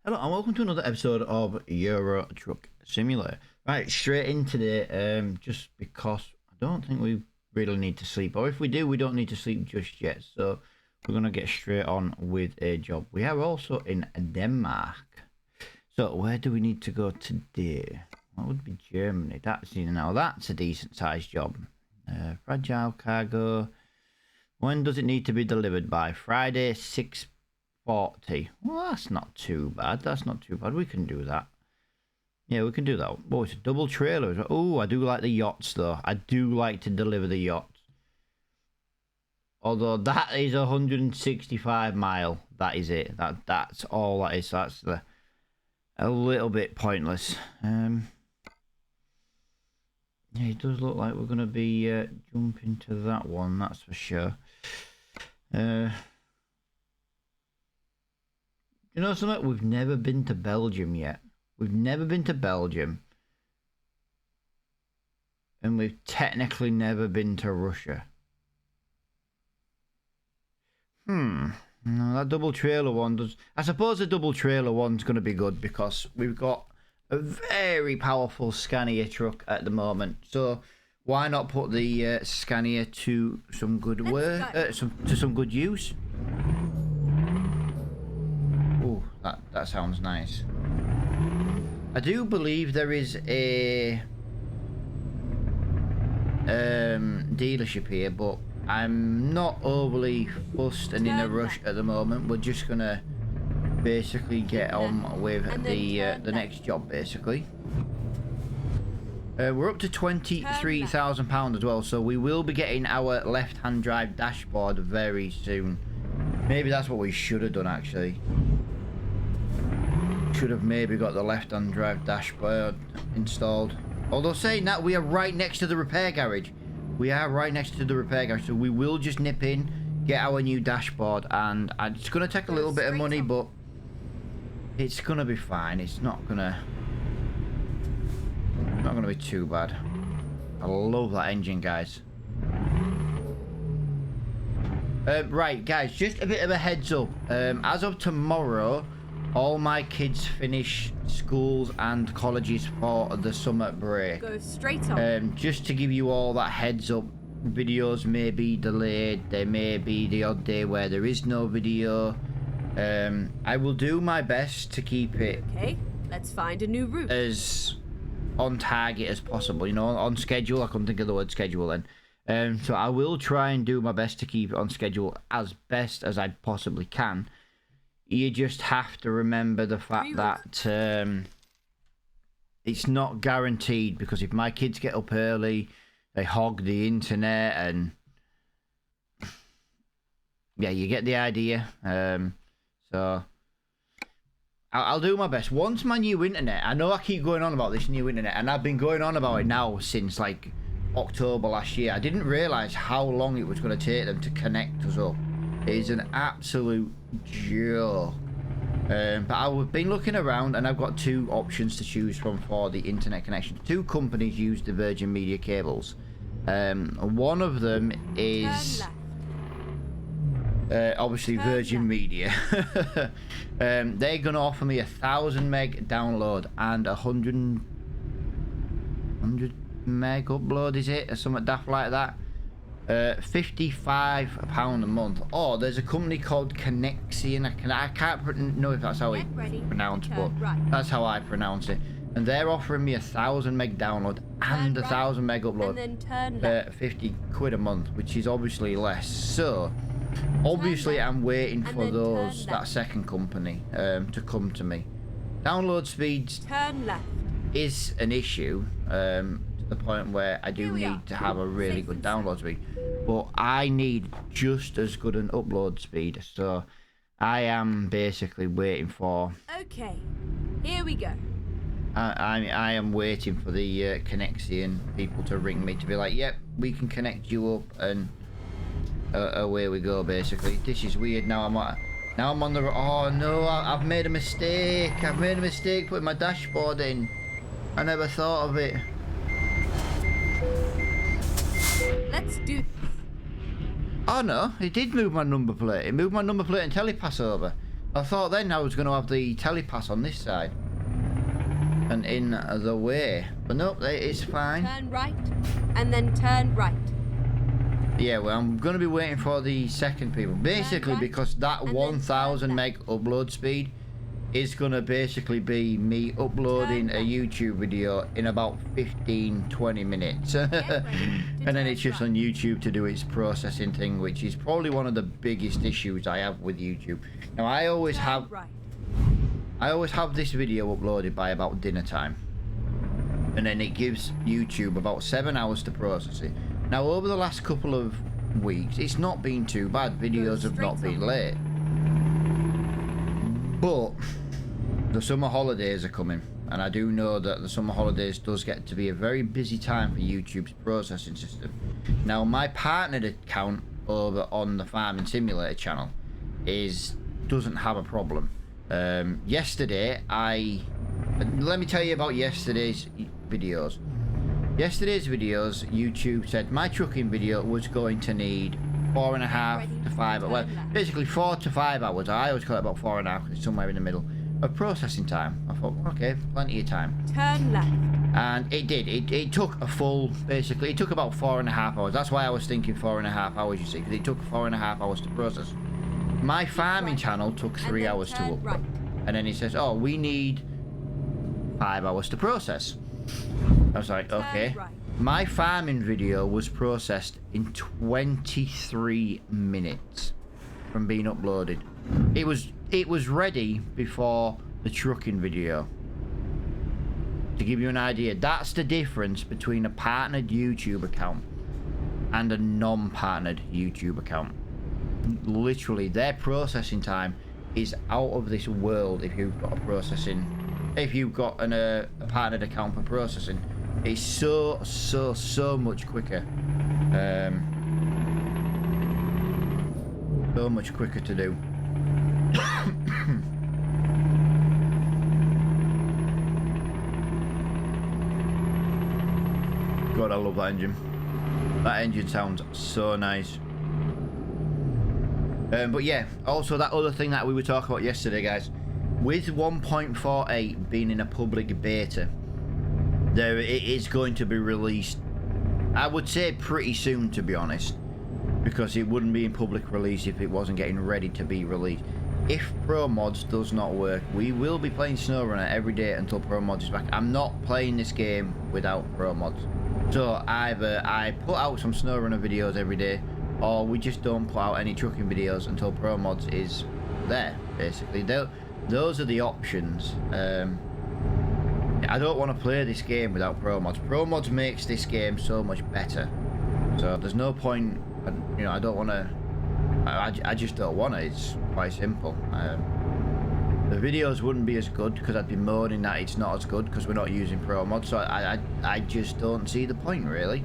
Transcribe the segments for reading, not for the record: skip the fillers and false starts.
Hello and welcome to another episode of Euro Truck Simulator. Right, straight in today, just because I don't think we really need to sleep, or if we do, we don't need to sleep just yet. So we're going to get straight on with a job. We are also in Denmark. So where do we need to go today? That would be Germany. That's a decent sized job. Fragile cargo. When does it need to be delivered by? Friday, 6:40. Well, that's not too bad. We can do that. Yeah, we can do that. Oh, it's a double trailer. Oh, I do like the yachts, though. I do like to deliver the yachts. Although that is 165 mile. That is it. That's all that is. That's a little bit pointless. Yeah, it does look like we're going to be jumping to that one. That's for sure. You know something? We've never been to Belgium yet. We've never been to Belgium. And we've technically never been to Russia. No, that double trailer one does... I suppose the double trailer one's going to be good because we've got a very powerful Scania truck at the moment. So why not put the Scania to some good work, to some good use? That sounds nice. I do believe there is a dealership here, but I'm not overly fussed and in a rush at the moment. We're just gonna basically get on with the next job, basically. We're up to £23,000 as well, so we will be getting our left-hand drive dashboard very soon. Maybe that's what we should have done, actually. Should have maybe got the left-hand drive dashboard installed. Although saying that, we are right next to the repair garage. So we will just nip in, get our new dashboard, and it's going to take a little bit of money, but it's going to be fine. It's not going to be too bad. I love that engine, guys. Right, guys, just a bit of a heads up. As of tomorrow, all my kids finish schools and colleges for the summer break. Go straight on. Just to give you all that heads up, videos may be delayed. There may be the odd day where there is no video. I will do my best to keep it. Okay, let's find a new route. As on target as possible, you know, on schedule. I couldn't think of the word schedule then. So I will try and do my best to keep it on schedule as best as I possibly can. You just have to remember the fact that it's not guaranteed, because if my kids get up early, they hog the internet, and yeah, you get the idea. So I'll do my best. Once my new internet, I know I keep going on about this new internet, and I've been going on about it now since like October last year. I didn't realise how long it was going to take them to connect us up. It is an absolute joke. But I've been looking around, and I've got two options to choose from for the internet connection. Two companies use the Virgin Media cables. One of them is obviously Virgin Media. They're going to offer me 1,000 meg download and 100 meg upload, is it? Or something daft like that. £55 a month. Oh, there's a company called Connexion. I can't know if that's how it's pronounced, but that's how I pronounce it. And they're offering me 1,000 meg download and 1,000 meg upload. £50 a month, which is obviously less. So obviously I'm waiting for that second company to come to me. Download speeds is an issue. The point where I do need to have a really good download speed, but I need just as good an upload speed, so I am basically waiting for... Okay, here we go. I am waiting for the Connexion people to ring me to be like, yep, we can connect you up, and away we go, basically. This is weird. Now I'm on the... Oh no, I've made a mistake. Putting my dashboard in. I never thought of it. Let's do this. Oh no, it did move my number plate. It moved my number plate and telepass over. I thought then I was going to have the telepass on this side and in the way, but nope, it's fine. Turn right and then turn right. Yeah, well, I'm going to be waiting for the second people, basically, because that 1000 meg upload speed is going to basically be me uploading a YouTube video in about 15-20 minutes. And then it's just on YouTube to do its processing thing, which is probably one of the biggest issues I have with YouTube. Now, I always have this video uploaded by about dinner time, and then it gives YouTube about 7 hours to process it. Now, over the last couple of weeks, it's not been too bad. Videos have not been late. But the summer holidays are coming, and I do know that the summer holidays does get to be a very busy time for YouTube's processing system. Now, my partnered account over on the Farming Simulator channel doesn't have a problem. Yesterday, let me tell you about yesterday's videos. Yesterday's videos, YouTube said my trucking video was going to need 4.5 to 5 hours. Well, basically 4 to 5 hours. I always call it about 4.5 because it's somewhere in the middle of processing time. I thought, okay, plenty of time. Turn left. And it did. It took a full, basically, it took about 4.5 hours. That's why I was thinking 4.5 hours, you see, because it took 4.5 hours to process. My farming channel took 3 hours to upload. Right. And then he says, oh, we need 5 hours to process. I was like, okay. Right. My farming video was processed in 23 minutes from being uploaded. It was ready before the trucking video. To give you an idea, that's the difference between a partnered YouTube account and a non-partnered YouTube account. Literally, their processing time is out of this world. If you've got a partnered account for processing, it's so much quicker. So much quicker to do. God, I love that engine. That engine sounds so nice. But yeah, also that other thing that we were talking about yesterday, guys, with 1.48 being in a public beta, it is going to be released, I would say pretty soon, to be honest, because it wouldn't be in public release if it wasn't getting ready to be released. If Pro Mods does not work, we will be playing Snowrunner every day until Pro Mods is back. I'm not playing this game without Pro Mods. So either I put out some Snowrunner videos every day, or we just don't put out any trucking videos until Pro Mods is there, basically. Those are the options. I don't want to play this game without Pro Mods. Pro Mods makes this game so much better. So there's no point, you know, I don't want to, I just don't want to. It's quite simple. The videos wouldn't be as good because I'd be moaning that it's not as good because we're not using Pro Mods. So I just don't see the point, really.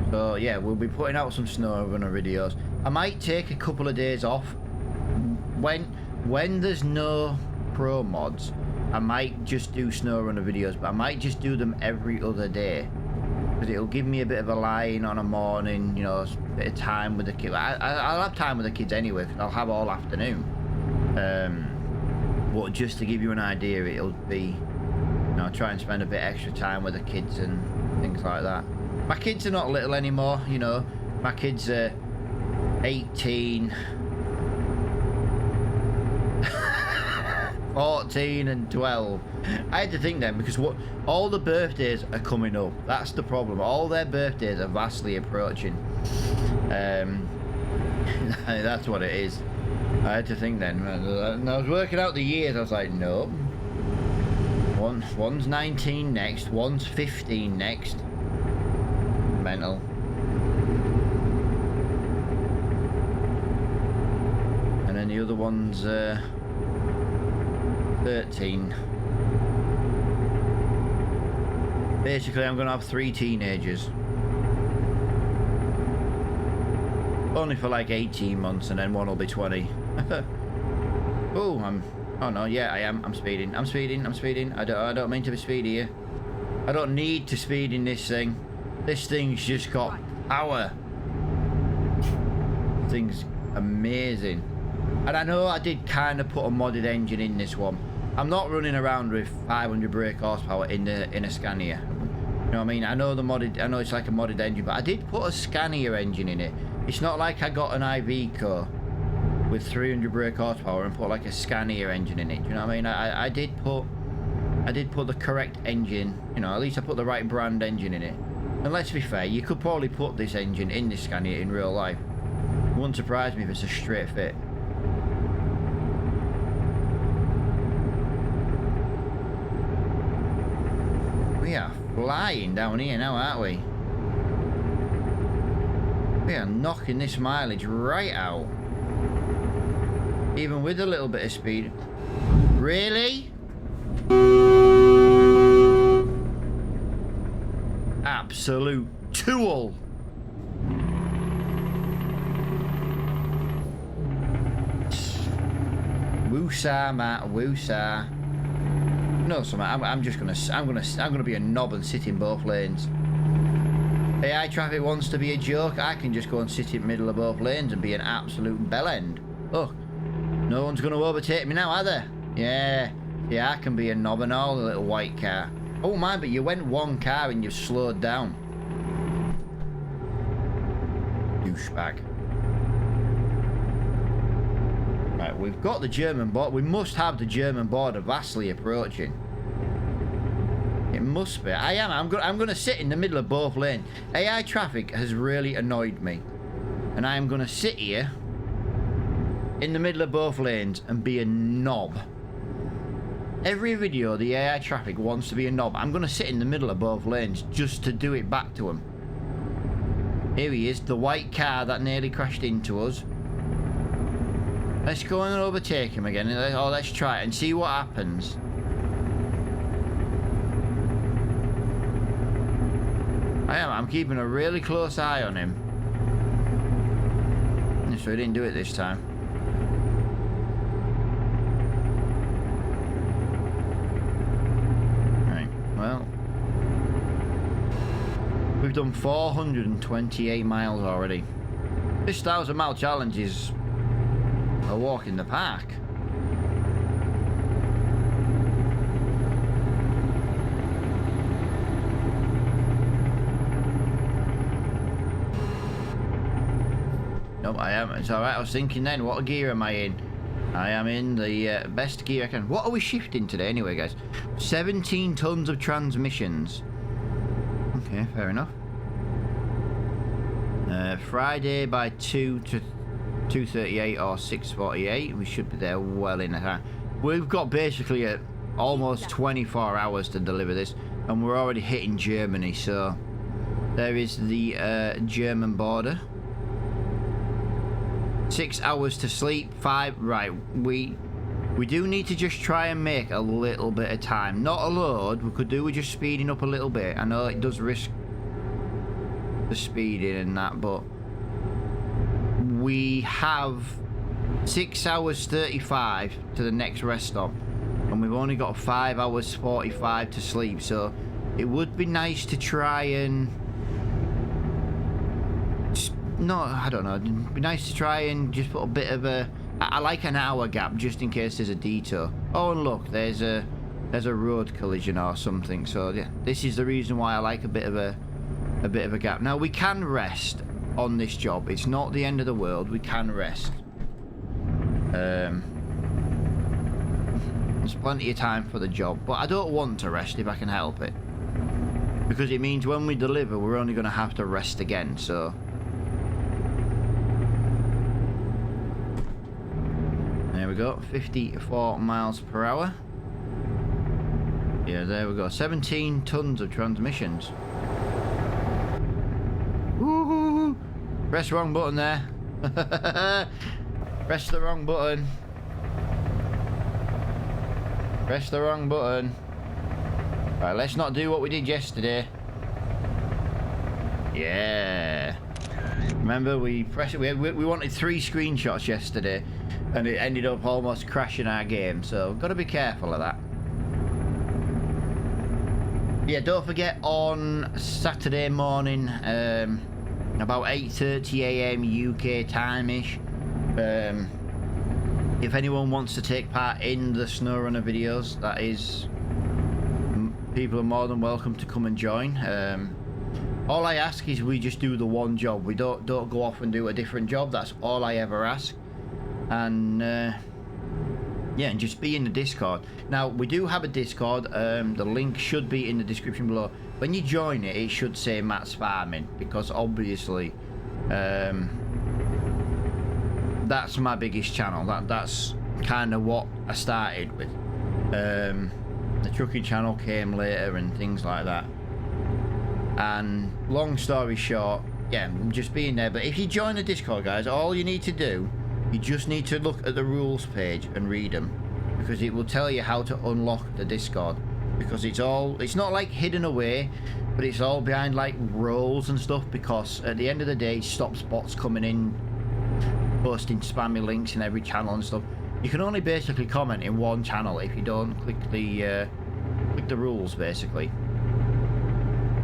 So yeah, we'll be putting out some Snowrunner videos. I might take a couple of days off. When there's no Pro Mods, I might just do Snowrunner videos, but I might just do them every other day. Because it'll give me a bit of a lie-in on a morning, you know, a bit of time with the kids. I'll have time with the kids anyway, because I'll have all afternoon. But just to give you an idea, it'll be, you know, try and spend a bit extra time with the kids and things like that. My kids are not little anymore, you know. My kids are 18, 14 and 12. I had to think then, because all the birthdays are coming up. That's the problem. All their birthdays are vastly approaching. That's what it is. I had to think then. And I was working out the years. I was like, no. One's 19 next. One's 15 next. Mental. And then the other one's 13. Basically, I'm gonna have 3 teenagers. Only for like 18 months, and then one will be 20. Oh, oh no, yeah, I am. I'm speeding. I'm speeding. I don't mean to be speedy here. I don't need to speed in this thing. This thing's just got power. Thing's amazing. And I know I did kind of put a modded engine in this one. I'm not running around with 500 brake horsepower in a Scania. You know what I mean? I know it's like a modded engine, but I did put a Scania engine in it. It's not like I got an Iveco with 300 brake horsepower and put like a Scania engine in it. Do you know what I mean? I did put the correct engine. You know, at least I put the right brand engine in it. And let's be fair, you could probably put this engine in this Scania in real life. It wouldn't surprise me if it's a straight fit. We are flying down here now, aren't we? We are knocking this mileage right out. Even with a little bit of speed. Really? Absolute tool. Woosah, Matt, woosah. No, so Matt, I'm gonna be a knob and sit in both lanes. AI traffic wants to be a joke. I can just go and sit in the middle of both lanes and be an absolute bellend. Look, no one's gonna overtake me now, are they? Yeah, I can be a knob and all, a little white car. Oh my, but you went one car and you've slowed down. Douchebag. Right, we've got the German border. We must have the German border vastly approaching. It must be. I'm going to sit in the middle of both lanes. AI traffic has really annoyed me. And I am going to sit here in the middle of both lanes and be a knob. Every video the AI traffic wants to be a knob. I'm going to sit in the middle of both lanes just to do it back to him. Here he is, the white car that nearly crashed into us. Let's go and overtake him again. Oh, let's try it and see what happens. I'm keeping a really close eye on him. So he didn't do it this time. Right, well. We've done 428 miles already. This 1,000-mile challenge is a walk in the park. Nope, I am. It's alright. I was thinking then, what gear am I in? I am in the best gear I can. What are we shifting today anyway, guys? 17 tons of transmissions. Okay, fair enough. Friday by 2 to 2:38 or 6:48. We should be there well in time. We've got basically almost 24 hours to deliver this, and we're already hitting Germany. So there is the German border. 6 hours to sleep. 5. Right. We do need to just try and make a little bit of time. Not a load. We could do with just speeding up a little bit. I know it does risk the speeding and that, but we have 6 hours 35 to the next rest stop, and we've only got 5 hours 45 to sleep. So it would be nice to try and I don't know. It'd be nice to try and just put a bit of a. I like an hour gap just in case there's a detour. Oh, and look, there's a road collision or something. So yeah, this is the reason why I like a bit of a gap. Now we can rest on this job. It's not the end of the world. We can rest. There's plenty of time for the job, but I don't want to rest if I can help it, because it means when we deliver, we're only going to have to rest again. So. There we go, 54 miles per hour. Yeah, there we go. 17 tons of transmissions. Woohoo! Press the wrong button there. Press the wrong button. Press the wrong button. Right, let's not do what we did yesterday. Yeah. Remember, we wanted 3 screenshots yesterday, and it ended up almost crashing our game, so we've got to be careful of that. Yeah, don't forget, on Saturday morning, about 8:30 AM UK time-ish, If anyone wants to take part in the SnowRunner videos, that is, people are more than welcome to come and join. All I ask is we just do the one job. We don't go off and do a different job. That's all I ever ask. And yeah, and just be in the Discord. Now, we do have a Discord. The link should be in the description below. When you join it, it should say Matt's Farming, because obviously that's my biggest channel. That's kind of what I started with. The trucking channel came later and things like that. And long story short, yeah, just being there. But if you join the Discord, guys, all you need to do, you just need to look at the rules page and read them, because it will tell you how to unlock the Discord. Because it's not like hidden away, but it's all behind like roles and stuff, because at the end of the day, it stops bots coming in posting spammy links in every channel and stuff. You can only basically comment in one channel if you don't click the rules, basically.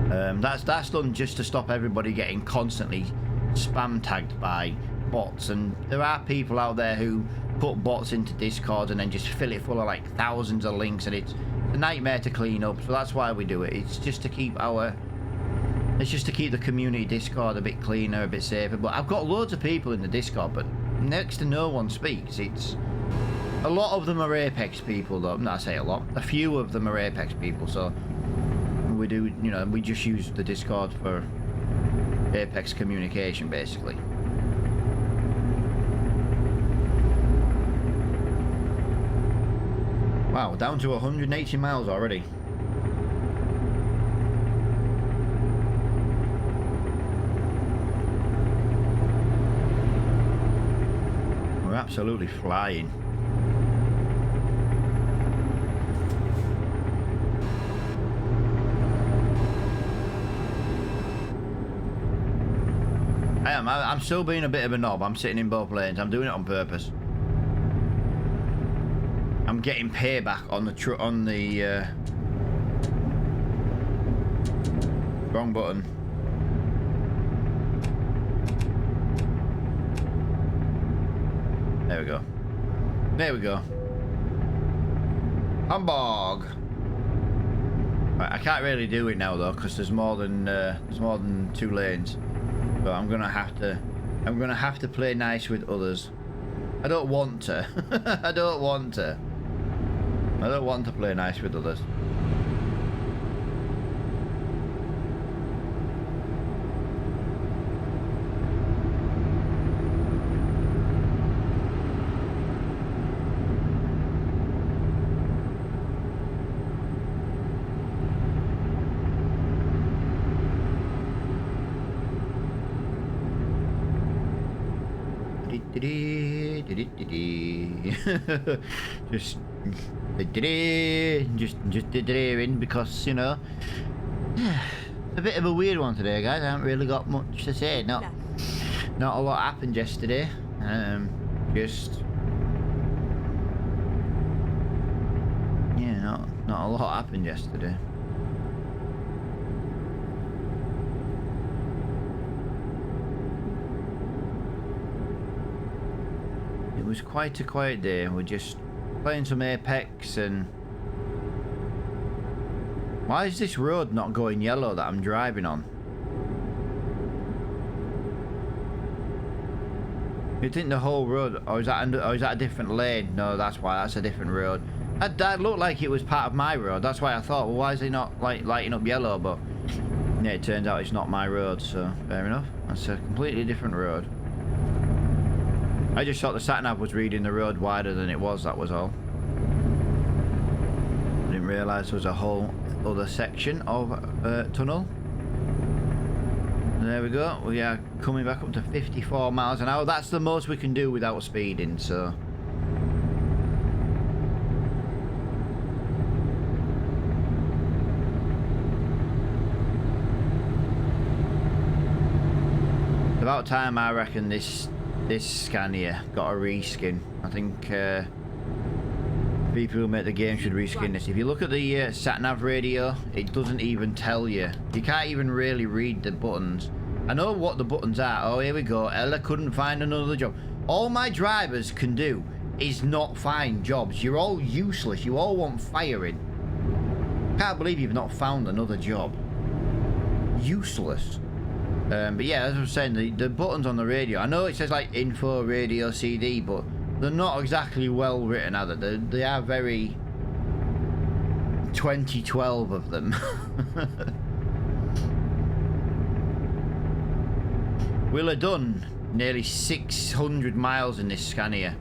That's done just to stop everybody getting constantly spam tagged by bots. And there are people out there who put bots into Discord and then just fill it full of like thousands of links, and it's a nightmare to clean up. So that's why we do it. It's just to keep the community Discord a bit cleaner, a bit safer. But I've got loads of people in the Discord, but next to no one speaks. It's a lot of them are Apex people, though. No, I say a lot. A few of them are Apex people, so we do, you know, we just use the Discord for Apex communication, basically. Wow, down to 180 miles already. We're absolutely flying. I'm still being a bit of a knob. I'm sitting in both lanes. I'm doing it on purpose. I'm getting payback on the wrong button. There we go. There we go. Hamburg. Right, I can't really do it now though, because there's more than 2 lanes. So I'm gonna have to play nice with others. I don't want to. I don't want to play nice with others. just in, because, you know, a bit of a weird one today, guys. I haven't really got much to say. Not a lot happened yesterday. Just, yeah, not a lot happened yesterday. It was quite a quiet day. We're just playing some Apex. And why is this road not going yellow that I'm driving on? You think the whole road, or is that a different lane? No, that's why. That's a different road. That looked like it was part of my road. That's why I thought, well, why is it not like lighting up yellow? But yeah, it turns out it's not my road, so fair enough. That's a completely different road. I just thought the sat-nav was reading the road wider than it was, that was all. I didn't realise there was a whole other section of tunnel. And there we go, we are coming back up to 54 miles an hour. That's the most we can do without speeding, so. About time, I reckon, this scan here got a reskin. I think people who make the game should reskin this. If you look at the sat-nav radio, it doesn't even tell you. You can't even really read the buttons. I know what the buttons are. Oh, here we go. Ella couldn't find another job. All my drivers can do is not find jobs. You're all useless. You all want firing. Can't believe you've not found another job. Useless. But yeah, as I was saying, the buttons on the radio, I know it says like info, radio, CD, but they're not exactly well written, are they? They are very 2012 of them. We'll have done nearly 600 miles in this Scania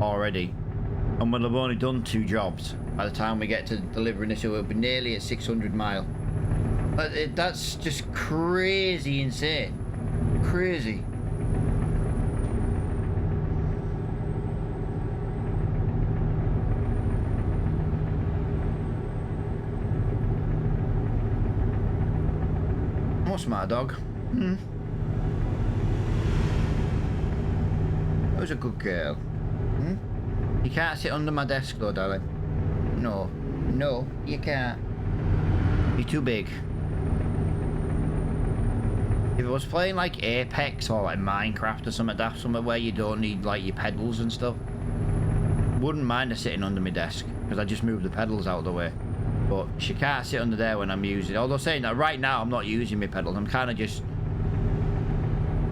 already, and we'll have only done 2 jobs. By the time we get to delivering this, it will be nearly at 600 mile. That's just crazy insane. Crazy. What's the matter, dog? Who's a good girl? You can't sit under my desk though, darling. No. No, you can't. You're too big. If I was playing like Apex or like Minecraft or something like that, somewhere where you don't need like your pedals and stuff, wouldn't mind her sitting under my desk, because I just move the pedals out of the way. But she can't sit under there when I'm using it. Although saying that, right now I'm not using my pedals. I'm kind of just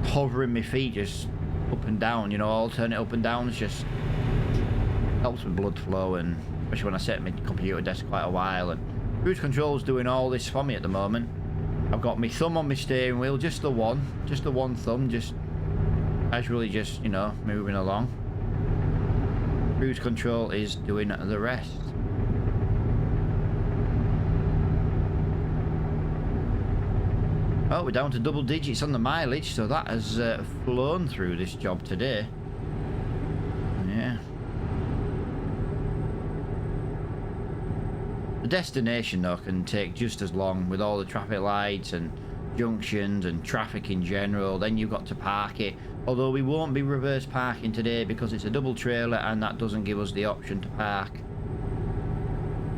hovering my feet just up and down, you know, alternate up and down. It's just helps with blood flow, and especially when I sit at my computer desk quite a while. And cruise control's doing all this for me at the moment. I've got my thumb on my steering wheel, just the one thumb, just casually just, you know, moving along. Cruise control is doing the rest. Oh, we're down to double digits on the mileage, so that has flown through this job today. Yeah. The destination, though, can take just as long with all the traffic lights and junctions and traffic in general. Then you've got to park it. Although we won't be reverse parking today because it's a double trailer and that doesn't give us the option to park.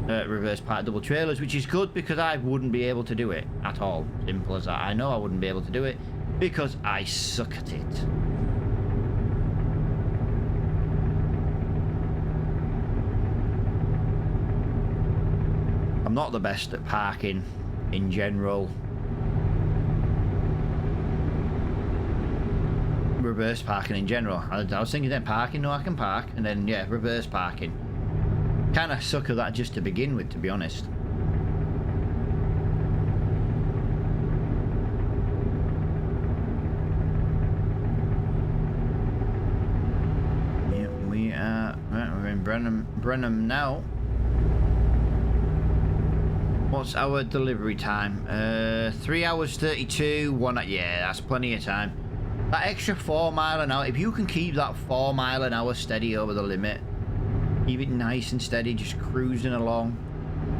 Reverse park double trailers, which is good because I wouldn't be able to do it at all. Simple as that. I know I wouldn't be able to do it because I suck at it. I'm not the best at parking in general. Reverse parking in general. I was thinking then parking, no I can park, and then yeah, reverse parking. Kind of suck at that just to begin with, to be honest. Yeah, we're in Brenham now. What's our delivery time? 3 hours 32. Yeah, that's plenty of time. That extra 4 mile an hour. If you can keep that 4 mile an hour steady over the limit, keep it nice and steady, just cruising along,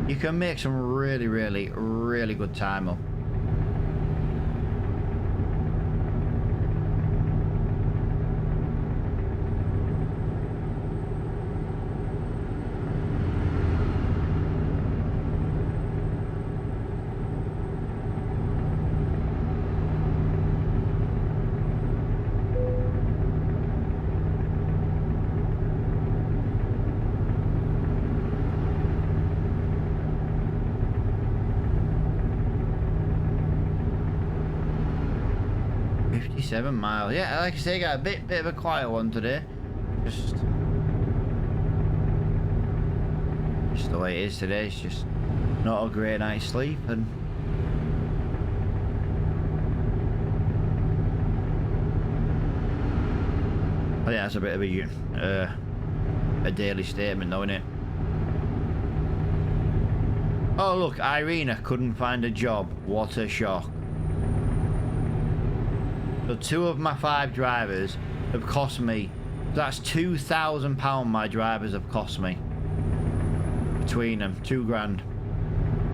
you can make some really, really, really good time up. Seven miles. Yeah, like I say, got a bit of a quiet one today. Just the way it is today. It's just not a great night's sleep, and I think that's a bit of a daily statement, though, isn't it? Oh look, Irina couldn't find a job. What a shock. So 2 of my 5 drivers have cost me, that's £2,000 my drivers have cost me. Between them, 2 grand.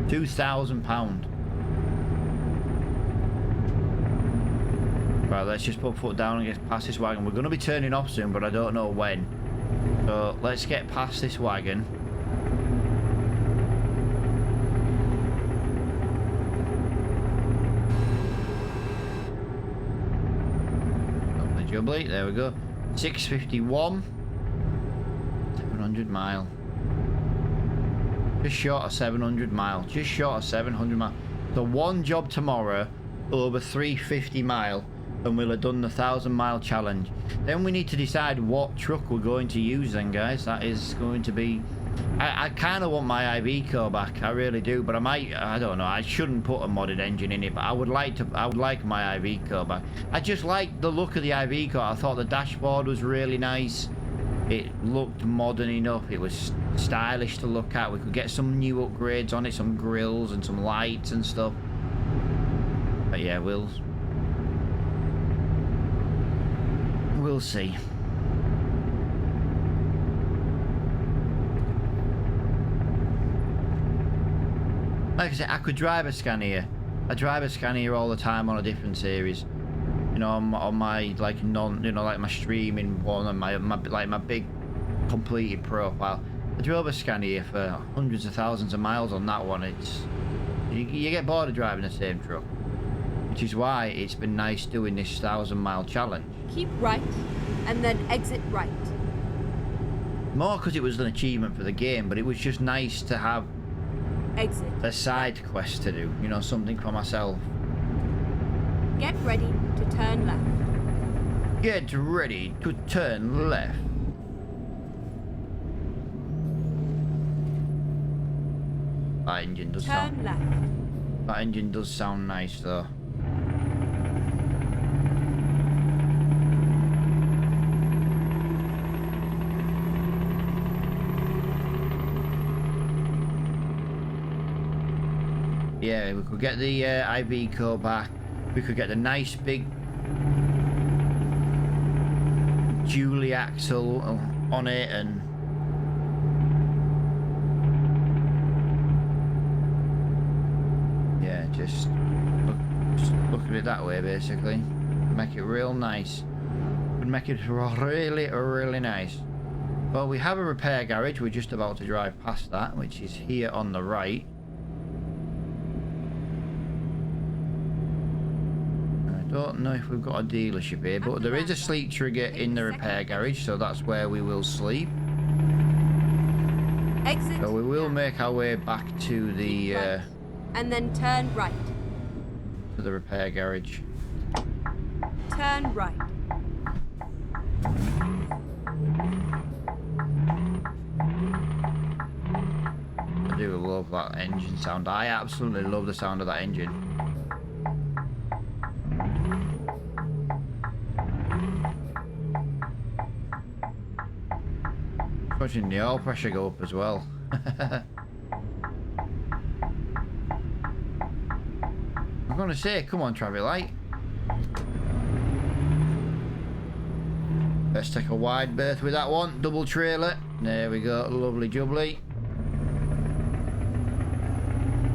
£2,000. Right, let's just put foot down and get past this wagon. We're going to be turning off soon, but I don't know when. So let's get past this wagon. Jubbly, there we go. 651. 700 mile. Just short of 700 mile. Just short of 700 mile. So one job tomorrow, over 350 mile, and we'll have done the 1,000-mile challenge. Then we need to decide what truck we're going to use then, guys. That is going to be... I kind of want my IV core back. I really do, but I don't know. I shouldn't put a modded engine in it, but I would like my IV core back. I just like the look of the IV core. I thought the dashboard was really nice. It looked modern enough. It was stylish to look at. We could get some new upgrades on it, some grills and some lights and stuff. But yeah, we'll see. Like I said, I could drive a Scania. I drive a Scania all the time on a different series. You know, on my like like my streaming one and my big completed profile. I drove a Scania for hundreds of thousands of miles on that one. It's you get bored of driving the same truck, which is why it's been nice doing this 1,000-mile challenge. Keep right, and then exit right. More because it was an achievement for the game, but it was just nice to have exit a side quest to do. You know, something for myself. Get ready to turn left. Get ready to turn left. That engine does turn left. That engine does sound nice though. Yeah, we could get the IV core back. We could get the nice big dually axle on it, and yeah, just look at it that way basically. Make it real nice. Would make it really nice. Well, we have a repair garage. We're just about to drive past that, which is here on the right. Don't know if we've got a dealership here, but there is a sleep trigger in the repair garage, so that's where we will sleep. Exit. So we will make our way back to the right. And then turn right. To the repair garage. Turn right. I do love that engine sound. I absolutely love the sound of that engine. Watching the oil pressure go up as well. I'm gonna say, come on, traffic light. Let's take a wide berth with that one. Double trailer. There we go. Lovely jubbly.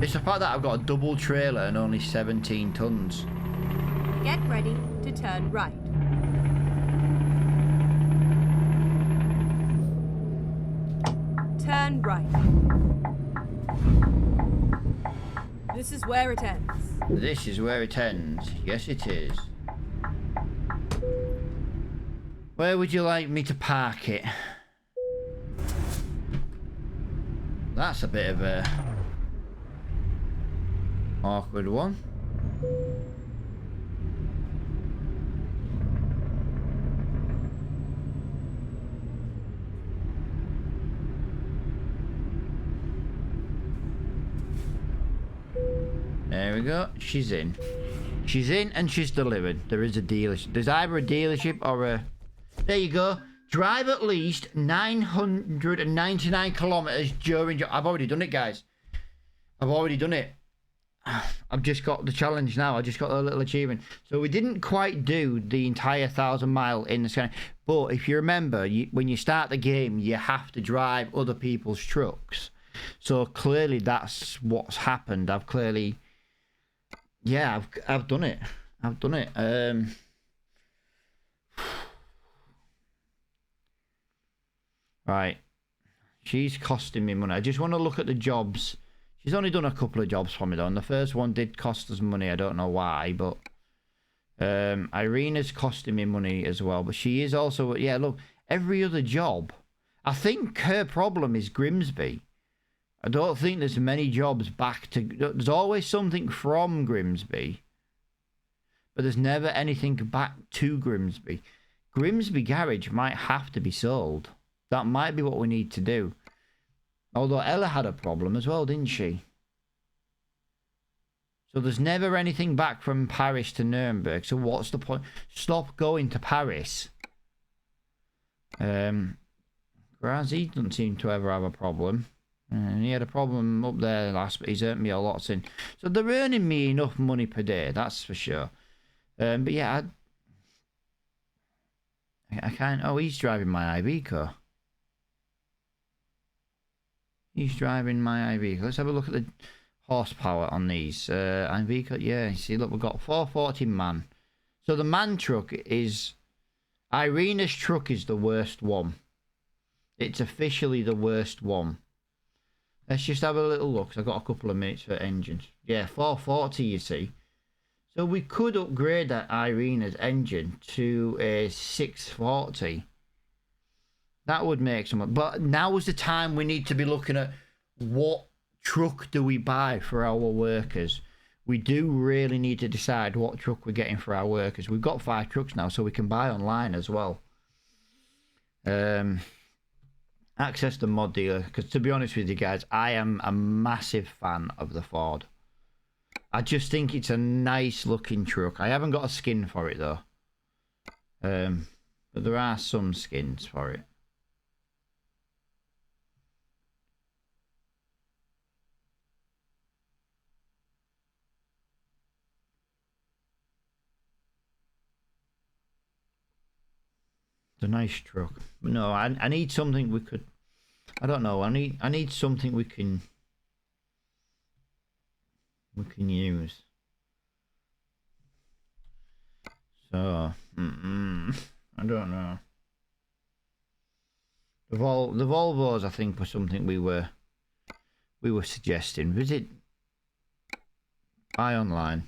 It's the fact that I've got a double trailer and only 17 tons. Get ready to turn right. Turn right. This is where it ends. This is where it ends. Yes, it is. Where would you like me to park it? That's a bit of a awkward one. There we go. She's in. She's in and she's delivered. There is a dealership. There's either a dealership or a... There you go. Drive at least 999 kilometers during... I've already done it, guys. I've already done it. I've just got the challenge now. I just got a little achievement. So we didn't quite do the entire 1,000 mile in the sky. But if you remember, when you start the game, you have to drive other people's trucks. So clearly that's what's happened. I've clearly... Yeah, I've done it. I've done it. Right. She's costing me money. I just want to look at the jobs. She's only done a couple of jobs for me though. And the first one did cost us money. I don't know why, but Irina's costing me money as well. But she is also... Yeah, look. Every other job. I think her problem is Grimsby. I don't think there's many jobs back to... There's always something from Grimsby, but there's never anything back to Grimsby. Grimsby Garage might have to be sold. That might be what we need to do. Although Ella had a problem as well, didn't she? So there's never anything back from Paris to Nuremberg. So what's the point? Stop going to Paris. Whereas he doesn't seem to ever have a problem. And he had a problem up there last, but he's earned me a lot since. So they're earning me enough money per day, that's for sure. But yeah, I can't... Oh, he's driving my IV car. He's driving my IV car. Let's have a look at the horsepower on these. IV car, yeah, see, look, we've got 440 man. So the man truck is... Irina's truck is the worst one. It's officially the worst one. Let's just have a little look. I've got a couple of minutes for engines. Yeah, 440, you see. So we could upgrade that Irina's engine to a 640. That would make some... But now is the time we need to be looking at what truck do we buy for our workers. We do really need to decide what truck we're getting for our workers. We've got 5 trucks now, so we can buy online as well. Access the mod dealer, because to be honest with you guys, I am a massive fan of the Ford. I just think it's a nice looking truck. I haven't got a skin for it though, but there are some skins for it. It's a nice truck. No, I need something we could... I don't know. I need something we can use. So, I don't know. The Volvos, I think, were something we were suggesting. Visit, buy online.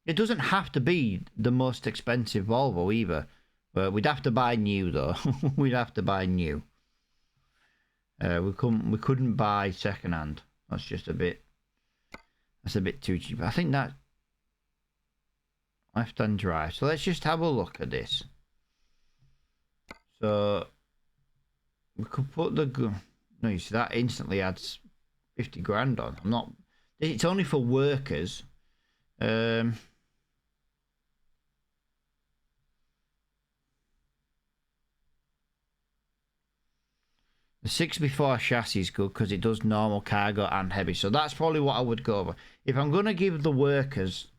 It doesn't have to be the most expensive Volvo either. But we'd have to buy new though. We'd have to buy new. We couldn't buy second hand. That's just a bit... That's a bit too cheap. I think that... Left-hand drive. So let's just have a look at this. So... We could put the... No, you see, that instantly adds 50 grand on. I'm not... It's only for workers. The 6x4 chassis is good because it does normal, cargo and heavy. So that's probably what I would go over. If I'm going to give the workers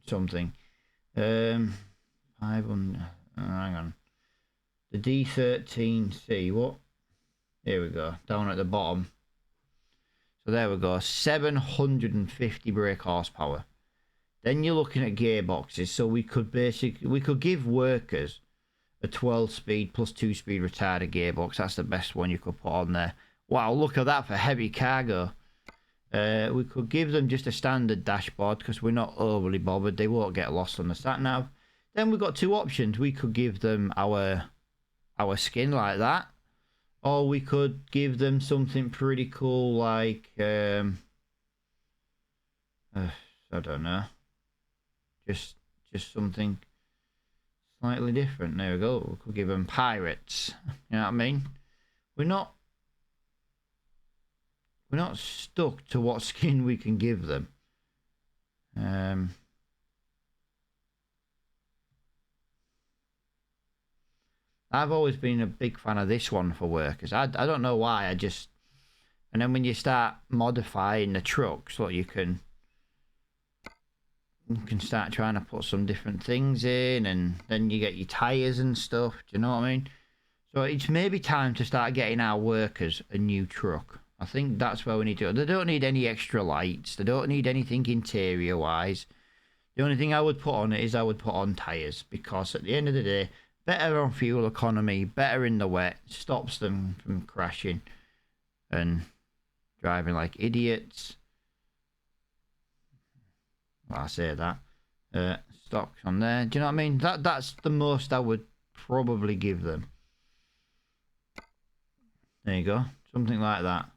something. 500... hang on. The D13C. What? Here we go. Down at the bottom. So there we go. 750 brake horsepower. Then you're looking at gearboxes. So we could give workers a 12-speed plus 2-speed retarded gearbox. That's the best one you could put on there. Wow, look at that for heavy cargo. We could give them just a standard dashboard because we're not overly bothered. They won't get lost on the sat-nav. Then we've got 2 options. We could give them our skin like that. Or we could give them something pretty cool like... I don't know. Just something... slightly different. There we go. We could give them pirates. You know what I mean? We're not stuck to what skin we can give them. I've always been a big fan of this one for workers. I don't know why. And then when you start modifying the trucks, look, you can start trying to put some different things in, and then you get your tires and stuff. Do you know what I mean? So it's maybe time to start getting our workers a new truck. I think that's where we need to go. They don't need any extra lights. They don't need anything interior wise. The only thing I would put on it is I would put on tires, because at the end of the day, better on fuel economy, better in the wet, stops them from crashing and driving like idiots. Well, I say that. Stocks on there. Do you know what I mean? That's the most I would probably give them. There you go. Something like that.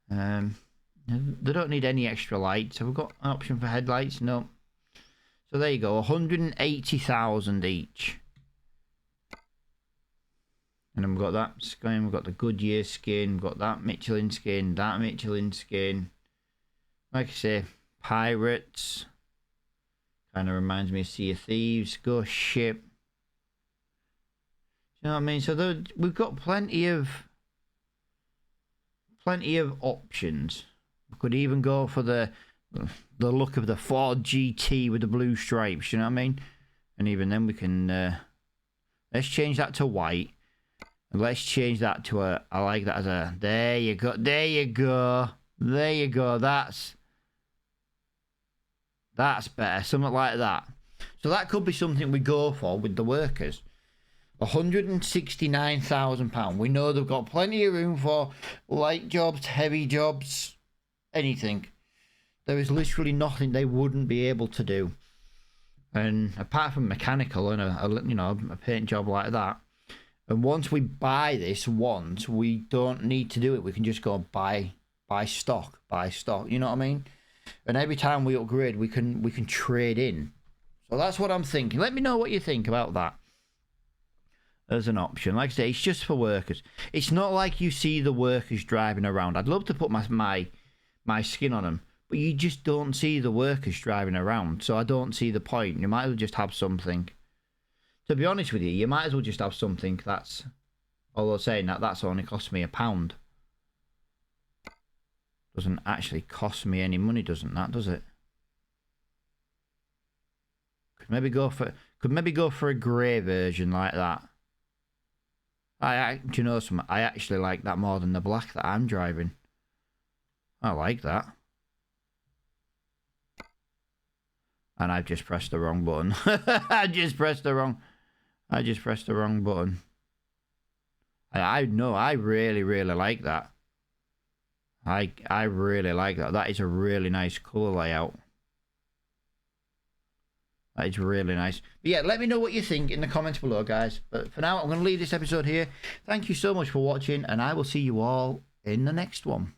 They don't need any extra lights. Have we got an option for headlights? No. So there you go. 180,000 each. And then we've got that skin. We've got the Goodyear skin. We've got that Michelin skin. That Michelin skin. Like I say, pirates. Kind of reminds me of Sea of Thieves. Ghost ship. You know what I mean? So we've got plenty of options. We could even go for the look of the Ford GT with the blue stripes. You know what I mean? And even then we can let's change that to white, and let's change that to a. I like that as a. There you go. There you go. There you go. That's better. Something like that. So that could be something we go for with the workers. £169,000. We know they've got plenty of room for light jobs, heavy jobs, anything. There is literally nothing they wouldn't be able to do. And apart from mechanical and a paint job like that. And once we buy this we don't need to do it. We can just go buy stock. You know what I mean? And every time we upgrade, we can trade in. So that's what I'm thinking. Let me know what you think about that. As an option. Like I say, it's just for workers. It's not like you see the workers driving around. I'd love to put my skin on them, but you just don't see the workers driving around, so I don't see the point. You might as well just have something. To be honest with you, you might as well just have something that's, although saying that's only cost me £1. Doesn't actually cost me any money, doesn't that, does it? Could maybe go for a grey version like that. Do you know something? I actually like that more than the black that I'm driving. I like that. And I've just pressed the wrong button. I just pressed the wrong button. I know, I really, really like that. I really like that. That is a really nice colour layout. That is really nice. But yeah, let me know what you think in the comments below, guys. But for now, I'm going to leave this episode here. Thank you so much for watching, and I will see you all in the next one.